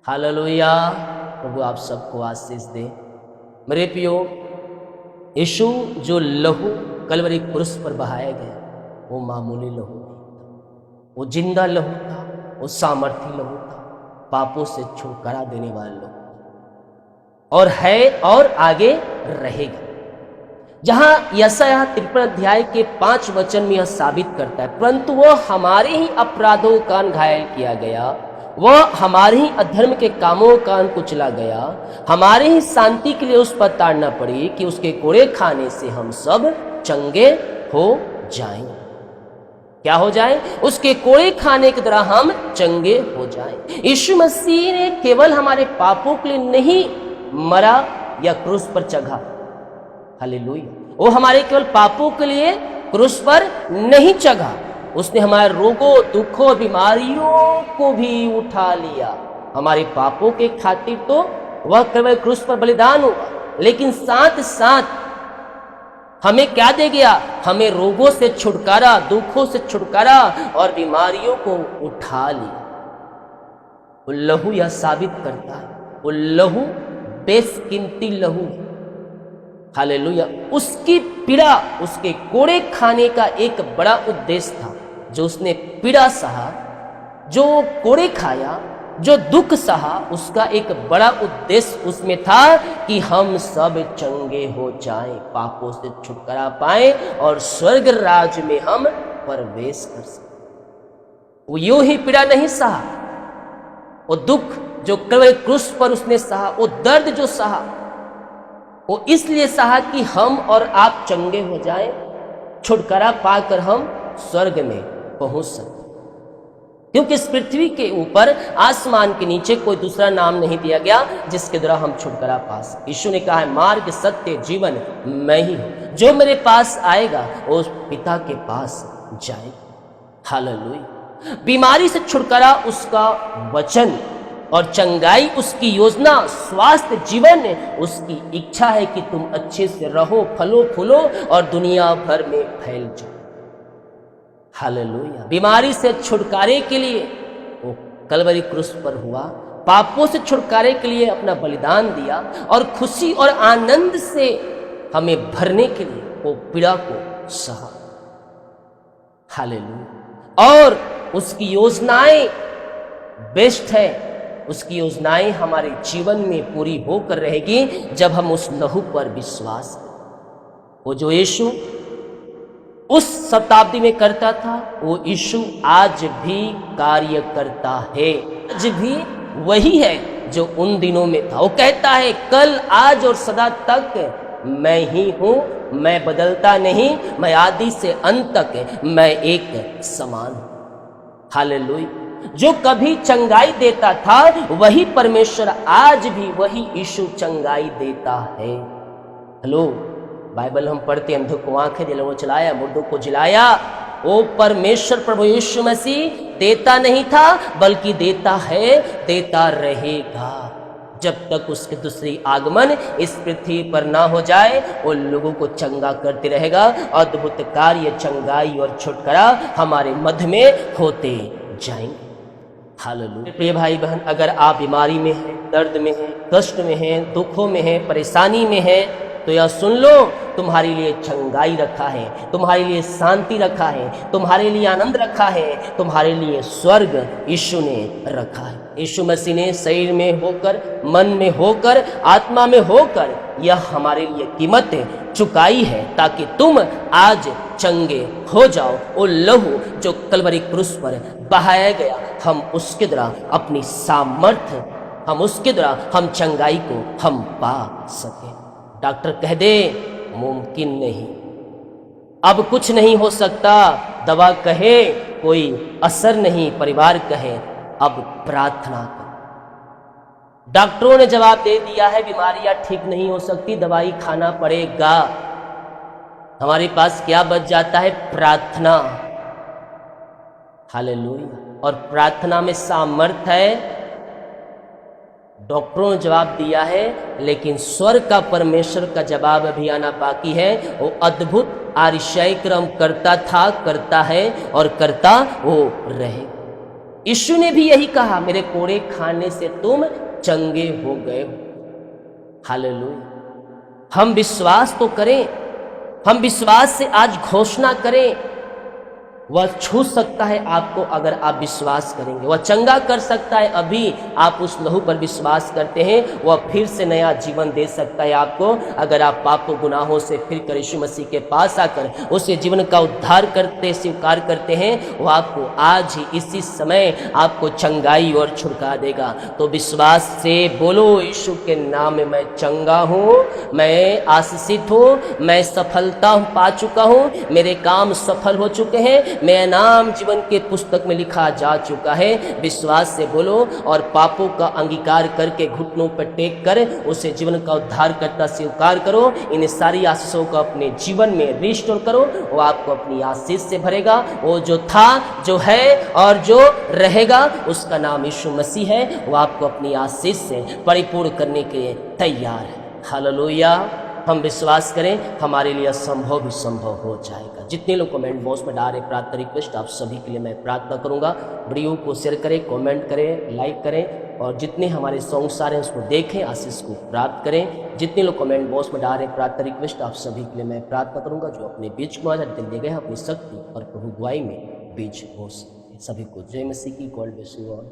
Hallelujah. प्रभु आप सबको आशीष दे। मेरे प्रियो, यीशु जो लहू कलवरी क्रूस पर बहाया गया वो मामूली लहू नहीं था, वो जिंदा लहू था, वो सामर्थी लहू था, पापों से छुटकारा देने वाला लहू और है और आगे रहेगा। जहां यशायाह 53 अध्याय के 5 वचन में यह साबित करता है, परंतु वह हमारे ही अपराधों का घायल किया गया, वह हमारे ही अधर्म के कामों का कुचला गया, हमारे ही शांति के लिए उस पर ताड़ना पड़ी कि उसके कोड़े खाने से हम सब चंगे हो जाएं। क्या हो जाएं? उसके कोड़े खाने के द्वारा हम चंगे हो जाएं। यीशु मसीह ने केवल हमारे पापों के लिए नहीं मरा या क्रूस पर चढ़ा, हालेलुया, वो हमारे केवल पापों के लिए क्रूस पर नहीं चढ़ा, उसने हमारे रोगों, दुखों, बीमारियों को भी उठा लिया। हमारे पापों के खातिर तो वह केवल क्रूस पर बलिदान हुआ, लेकिन साथ साथ हमें क्या दे गया? हमें रोगों से छुटकारा, दुखों से छुटकारा और बीमारियों को उठा लिया। वो लहू यह साबित करता है, वो लहू बेशकीमती लहू, हालेलुया। उसकी पीड़ा, उसके कोड़े खाने का एक बड़ा उद्देश्य था। जो उसने पीड़ा सहा, जो कोड़े खाया, जो दुख सहा, उसका एक बड़ा उद्देश्य उसमें था कि हम सब चंगे हो जाएं, पापों से छुटकारा पाएं और स्वर्ग राज्य में हम प्रवेश कर सकें। वो यूं ही पीड़ा नहीं सहा, वो दुख जो कलवरी क्रूस पर उसने सहा, वो दर्द जो सहा, वो इसलिए सहा कि हम और आप चंगे हो जाएं, छुटकारा पाकर हम स्वर्ग में पहुंच सके। क्योंकि इस पृथ्वी के ऊपर, आसमान के नीचे कोई दूसरा नाम नहीं दिया गया जिसके द्वारा हम छुटकारा पा सके। यीशु ने कहा है, मार्ग, सत्य, जीवन मैं ही हूं, जो मेरे पास आएगा वो पिता के पास जाएगा। हालेलुया। बीमारी से छुटकारा उसका वचन और चंगाई उसकी योजना, स्वास्थ्य जीवन उसकी इच्छा है कि तुम अच्छे से रहो, फलो फूलो और दुनिया भर में फैल जाओ। हालेलुया। बीमारी से छुटकारे के लिए वो कलवरी क्रूस पर हुआ, पापों से छुटकारे के लिए अपना बलिदान दिया और खुशी और आनंद से हमें भरने के लिए वो पीड़ा को सहा। हालेलुया। और उसकी योजनाएं बेस्ट है, उसकी योजनाएं हमारे जीवन में पूरी होकर रहेगी जब हम उस लहू पर विश्वास करें। वो जो यीशु उस शताब्दी में करता था, वो यीशु आज भी कार्य करता है, आज भी वही है जो उन दिनों में था। वो कहता है, कल, आज और सदा तक मैं ही हूं, मैं बदलता नहीं, मैं आदि से अंत तक मैं एक समान हूं। हालेलुया। जो कभी चंगाई देता था वही परमेश्वर आज भी वही यीशु चंगाई देता है। हेलो, बाइबल हम पढ़ते, अंधों को आंखें, दिलों को चलाया, मुर्दों को जिलाया। वो परमेश्वर प्रभु यीशु मसीह देता नहीं था बल्कि देता है, देता रहेगा जब तक उसके दूसरी आगमन इस पृथ्वी पर ना हो जाए। वो लोगों को चंगा करते रहेगा। अद्भुत कार्य, चंगाई और छुटकारा हमारे मध्य में होते जाएंगे। हालेलुया। प्रिय भाई बहन, अगर आप बीमारी में हैं, दर्द में हैं, कष्ट में हैं, दुखों में हैं, परेशानी में हैं, तो यह सुन लो, तुम्हारे लिए चंगाई रखा है, तुम्हारे लिए शांति रखा है, तुम्हारे लिए आनंद रखा है, तुम्हारे लिए स्वर्ग यीशु ने रखा है। यीशु मसीह ने शरीर में होकर, मन में होकर, आत्मा में होकर यह हमारे लिए कीमत चुकाई है ताकि तुम आज चंगे हो जाओ। वो लहू जो कलवरी क्रूस पर बहाया गया, हम उसके द्वारा अपनी सामर्थ्य, हम उसके द्वारा हम चंगाई को हम पा सके। डॉक्टर कह दे मुमकिन नहीं, अब कुछ नहीं हो सकता, दवा कहे कोई असर नहीं, परिवार कहे अब प्रार्थना करो। डॉक्टरों ने जवाब दे दिया है बीमारियां ठीक नहीं हो सकती, दवाई खाना पड़ेगा। हमारे पास क्या बच जाता है? प्रार्थना। हालेलुया। और प्रार्थना में सामर्थ्य है। डॉक्टरों ने जवाब दिया है, लेकिन स्वर्ग का परमेश्वर का जवाब अभी आना बाकी है। वो अद्भुत आश्चर्य क्रम करता था, करता है और करता वो रहे। यीशु ने भी यही कहा, मेरे कोड़े खाने से तुम चंगे हो गए हो। हालेलुया। हम विश्वास तो करें, हम विश्वास से आज घोषणा करें, वह छू सकता है आपको अगर आप विश्वास करेंगे। वह चंगा कर सकता है अभी आप उस लहू पर विश्वास करते हैं। वह फिर से नया जीवन दे सकता है आपको अगर आप पापों गुनाहों से फिर कर यीशु मसीह के पास आकर उसे जीवन का उद्धार करते स्वीकार करते हैं। वह आपको आज ही इसी समय आपको चंगाई और छुड़का देगा। तो विश्वास से बोलो, यीशु के नाम में मैं चंगा हूँ, मैं आशीषित हूँ, मैं सफलता पा चुका हूँ, मेरे काम सफल हो चुके हैं, मेरा नाम जीवन के पुस्तक में लिखा जा चुका है। विश्वास से बोलो और पापों का अंगीकार करके घुटनों पर टेक कर उसे जीवन का उद्धार करता स्वीकार करो। इन सारी आशीषों को अपने जीवन में रिस्टोर करो। वो आपको अपनी आशीष से भरेगा। वो जो था, जो है और जो रहेगा, उसका नाम यीशु मसीह है। वो आपको अपनी आशीष से परिपूर्ण करने के लिए तैयार है। हालेलुया। हम विश्वास करें, हमारे लिए असंभव भी संभव हो जाएगा। जितने लोग कमेंट बॉक्स में डाल रहे प्रार्थना रिक्वेस्ट, आप सभी के लिए मैं प्रार्थना करूंगा। वीडियो को शेयर करें, कमेंट करें, लाइक करें और जितने हमारे सॉन्ग्स आ रहे हैं उसको देखें, आशीष को प्राप्त करें। जितने लोग कमेंट बॉक्स में डाल रहे प्रार्थना रिक्वेस्ट, आप सभी के लिए मैं प्रार्थना करूंगा। जो अपने बीच को आज दे गए अपनी शक्ति और प्रभु दुआई में बीच हो सभी को जय मसीह की। God bless you all.